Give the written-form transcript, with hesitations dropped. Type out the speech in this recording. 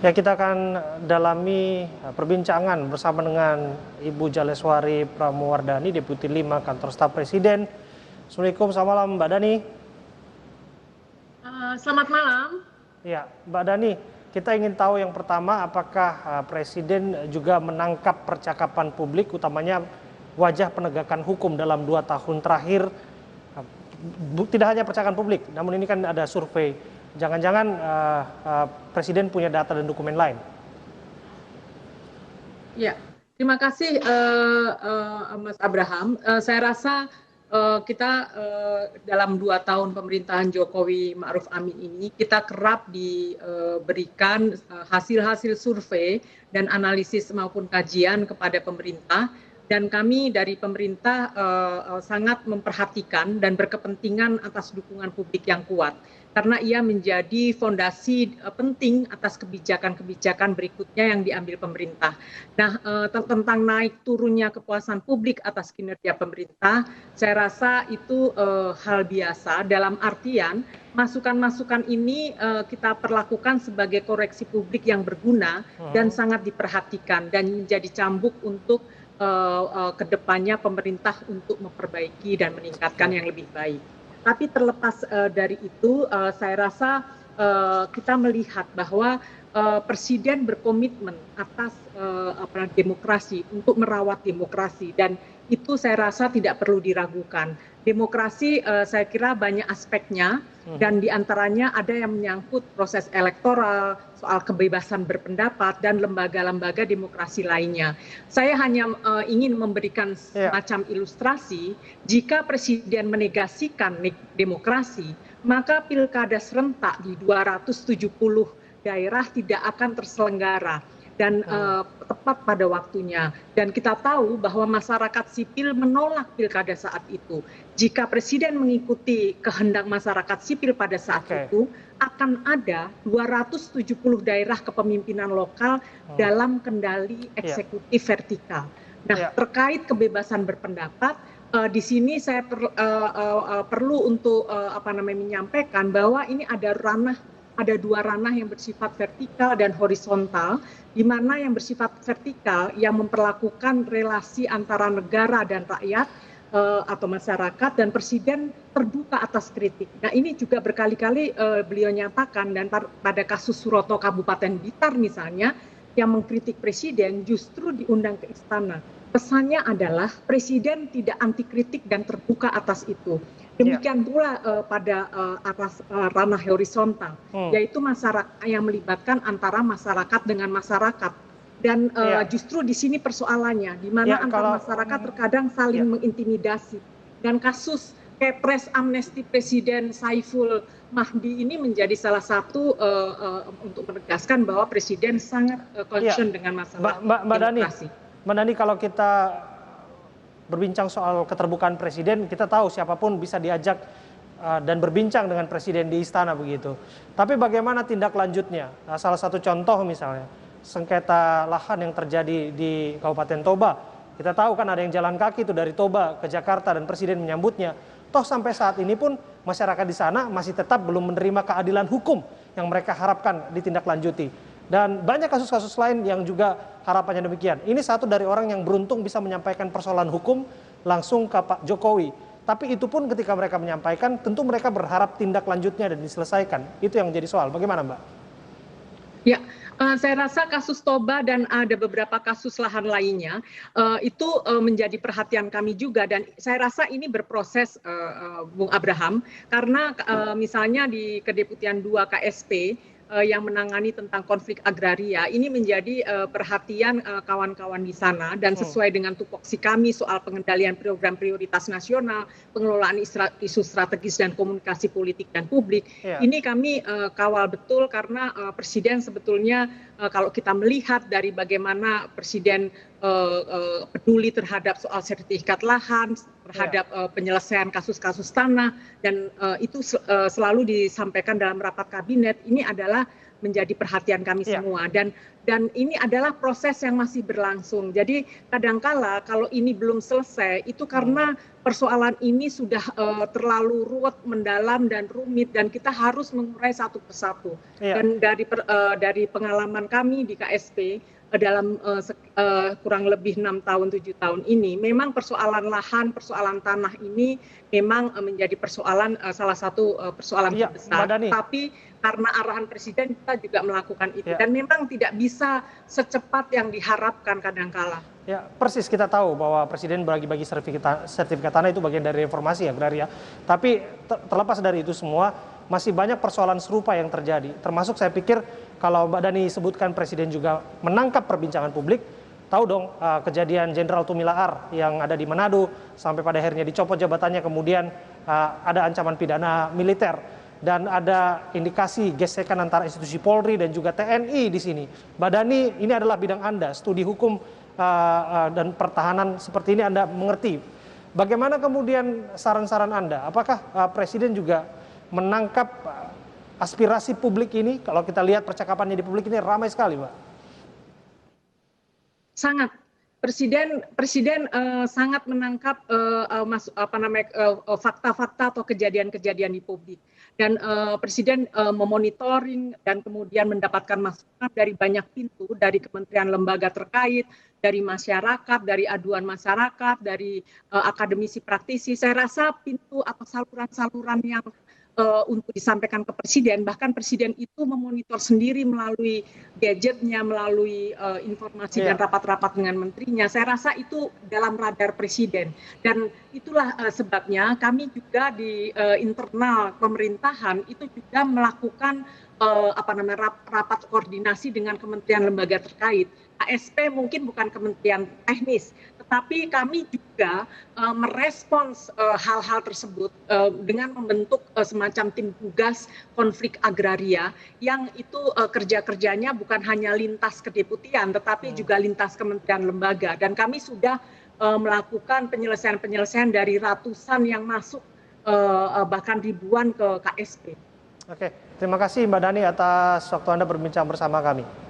Ya, kita akan dalami perbincangan bersama dengan Ibu Jaleswari Pramuwardhani, Deputi 5 Kantor Staf Presiden. Assalamualaikum, selamat malam Mbak Dhani. Selamat malam. Ya, Mbak Dhani, kita ingin tahu yang pertama, apakah Presiden juga menangkap percakapan publik, utamanya wajah penegakan hukum dalam 2 tahun terakhir. Tidak hanya percakapan publik, namun ini kan ada survei. Jangan-jangan Presiden punya data dan dokumen lain. Ya, terima kasih Mas Abraham. Saya rasa kita dalam 2 tahun pemerintahan Jokowi Ma'ruf Amin ini kita kerap diberikan hasil-hasil survei dan analisis maupun kajian kepada pemerintah. Dan kami dari pemerintah sangat memperhatikan dan berkepentingan atas dukungan publik yang kuat. Karena ia menjadi fondasi penting atas kebijakan-kebijakan berikutnya yang diambil pemerintah. Nah, tentang naik turunnya kepuasan publik atas kinerja pemerintah, saya rasa itu hal biasa dalam artian masukan-masukan ini kita perlakukan sebagai koreksi publik yang berguna dan sangat diperhatikan dan menjadi cambuk untuk kedepannya pemerintah untuk memperbaiki dan meningkatkan yang lebih baik. Tapi terlepas dari itu, saya rasa kita melihat bahwa Presiden berkomitmen atas demokrasi, untuk merawat demokrasi, dan itu saya rasa tidak perlu diragukan. Demokrasi saya kira banyak aspeknya, dan diantaranya ada yang menyangkut proses elektoral, soal kebebasan berpendapat, dan lembaga-lembaga demokrasi lainnya. Saya hanya ingin memberikan semacam ilustrasi, jika Presiden menegasikan demokrasi, maka pilkada serentak di 270 daerah tidak akan terselenggara dan tepat pada waktunya. Dan kita tahu bahwa masyarakat sipil menolak pilkada saat itu. Jika Presiden mengikuti kehendak masyarakat sipil pada saat itu, akan ada 270 daerah kepemimpinan lokal dalam kendali eksekutif vertikal. Nah, terkait kebebasan berpendapat, di sini saya perlu untuk menyampaikan bahwa ini ada 2 ranah yang bersifat vertikal dan horizontal, di mana yang bersifat vertikal yang memperlakukan relasi antara negara dan rakyat atau masyarakat, dan Presiden terbuka atas kritik. Nah, ini juga berkali-kali beliau nyatakan, dan pada kasus Suroto Kabupaten Blitar misalnya, yang mengkritik Presiden justru diundang ke istana. Pesannya adalah Presiden tidak anti kritik dan terbuka atas itu. Demikian pula pada atas ranah horizontal, yaitu masyarakat yang melibatkan antara masyarakat dengan masyarakat. Dan justru di sini persoalannya, di mana antar masyarakat terkadang saling mengintimidasi. Dan kasus Kepres amnesti Presiden Saiful Mahdi ini menjadi salah satu untuk menegaskan bahwa Presiden sangat concern dengan masalah demokrasi. Mbak Dhani, kalau kita berbincang soal keterbukaan Presiden, kita tahu siapapun bisa diajak dan berbincang dengan Presiden di istana begitu. Tapi bagaimana tindak lanjutnya? Nah, salah satu contoh misalnya, sengketa lahan yang terjadi di Kabupaten Toba. Kita tahu kan ada yang jalan kaki itu dari Toba ke Jakarta dan Presiden menyambutnya. Toh sampai saat ini pun masyarakat di sana masih tetap belum menerima keadilan hukum yang mereka harapkan ditindaklanjuti. Dan banyak kasus-kasus lain yang juga harapannya demikian. Ini satu dari orang yang beruntung bisa menyampaikan persoalan hukum langsung ke Pak Jokowi. Tapi itu pun ketika mereka menyampaikan, tentu mereka berharap tindak lanjutnya dan diselesaikan. Itu yang menjadi soal. Bagaimana, Mbak? Ya, saya rasa kasus Toba dan ada beberapa kasus lahan lainnya itu menjadi perhatian kami juga, dan saya rasa ini berproses, Bung Abraham, karena misalnya di Kedeputian 2 KSP yang menangani tentang konflik agraria ini menjadi perhatian kawan-kawan di sana, dan sesuai dengan tupoksi kami soal pengendalian program prioritas nasional, pengelolaan isu strategis dan komunikasi politik dan publik. Ini kami kawal betul karena Presiden sebetulnya kalau kita melihat dari bagaimana Presiden peduli terhadap soal sertifikat lahan, terhadap penyelesaian kasus-kasus tanah, dan itu selalu disampaikan dalam rapat kabinet. Ini adalah menjadi perhatian kami semua, dan ini adalah proses yang masih berlangsung. Jadi kadangkala kalau ini belum selesai itu karena persoalan ini sudah terlalu ruwet, mendalam dan rumit, dan kita harus mengurai satu persatu. Iya. Dan dari pengalaman kami di KSP dalam kurang lebih 6 tahun 7 tahun ini, memang persoalan lahan, persoalan tanah ini memang menjadi persoalan salah satu persoalan Iya, terbesar. Mbak Dhani. Tapi karena arahan Presiden kita juga melakukan itu, Ya. dan memang tidak bisa secepat yang diharapkan kadangkala. Ya, persis kita tahu bahwa Presiden bagi-bagi sertifikat tanah itu bagian dari reformasi agraria. Tapi terlepas dari itu semua, masih banyak persoalan serupa yang terjadi. Termasuk saya pikir kalau Mbak Dhani sebutkan Presiden juga menangkap perbincangan publik, tahu dong kejadian Jenderal Tumilaar yang ada di Manado sampai pada akhirnya dicopot jabatannya, kemudian ada ancaman pidana militer. Dan ada indikasi gesekan antara institusi Polri dan juga TNI di sini. Mbak Dhani, ini adalah bidang Anda, studi hukum dan pertahanan seperti ini Anda mengerti. Bagaimana kemudian saran-saran Anda? Apakah Presiden juga menangkap aspirasi publik ini? Kalau kita lihat percakapannya di publik ini ramai sekali, Mbak. Sangat. Presiden sangat menangkap fakta-fakta atau kejadian-kejadian di publik, dan Presiden memonitoring dan kemudian mendapatkan masukan dari banyak pintu, dari kementerian lembaga terkait, dari masyarakat, dari aduan masyarakat, dari akademisi praktisi. Saya rasa pintu atau saluran-saluran yang untuk disampaikan ke Presiden, bahkan Presiden itu memonitor sendiri melalui gadgetnya, melalui informasi dan rapat-rapat dengan menterinya. Saya rasa itu dalam radar Presiden, dan itulah sebabnya kami juga di internal pemerintahan itu juga melakukan rapat koordinasi dengan kementerian lembaga terkait. KSP mungkin bukan kementerian teknis, tetapi kami juga merespons hal-hal tersebut dengan membentuk semacam tim tugas konflik agraria yang itu kerja-kerjanya bukan hanya lintas kedeputian, tetapi juga lintas kementerian lembaga. Dan kami sudah melakukan penyelesaian-penyelesaian dari ratusan yang masuk bahkan ribuan ke KSP. Oke, terima kasih Mbak Dhani atas waktu Anda berbincang bersama kami.